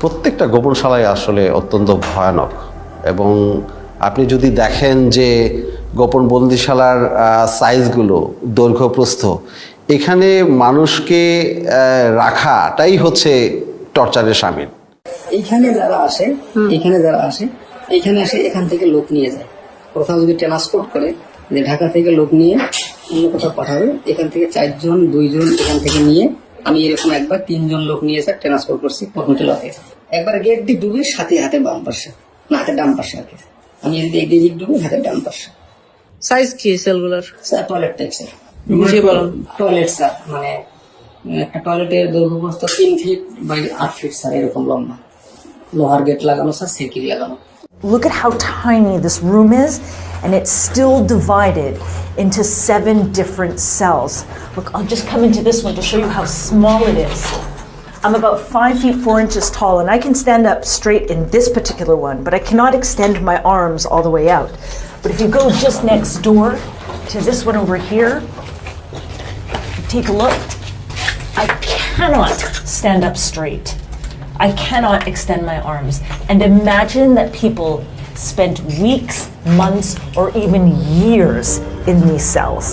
প্রত্যেকটা গোপনশালাই আসলে অত্যন্ত ভয়ানক এবং আপনি যদি দেখেন যে গোপন বন্দিশালার সাইজগুলো দৈর্ঘ্য প্রস্থ এখানে মানুষকে রাখাটাই হচ্ছে টর্চারের শামিল। এখানে যারা আসে এখানে আসে এখান থেকে লোক নিয়ে যায়, কোথাও যদি ট্রান্সপোর্ট করে যে ঢাকা থেকে লোক নিয়ে অন্য কোথাও পাঠাবে, এখান থেকে 4 জন 2 জন এখান থেকে নিয়ে আমি এরকম একবার 3 জন লোক নিয়ে এসে ট্রান্সপোর্ট করছি হোটেলকে, একবার গেট দিয়ে ডুবে সাথে হাতে বাম পাশে না হাতে ডান পাশে হাতে, আমি যদি এদিক ডুবে হাতে ডান পাশে। সাইজ কি সেলগুলোর? টয়লেট টাইপসের টয়লেট স্যার, মানে একটা টয়লেটের দৈর্ঘ্য প্রস্থ 3 ফিট বাই 8 ফিট স্যার, এরকম লম্বা, লোহার গেট লাগানো স্যার, সিকিউরিটি লাগানো। Look at how tiny this room is, and it's still divided into 7 different cells. Look, I'll just come into this one to show you how small it is. I'm about 5 feet 4 inches tall, and I can stand up straight in this particular one, but I cannot extend my arms all the way out. But if you go just next door to this one over here, take a look. I cannot stand up straight. I cannot extend my arms. And imagine that people spent weeks, months, or even years in these cells.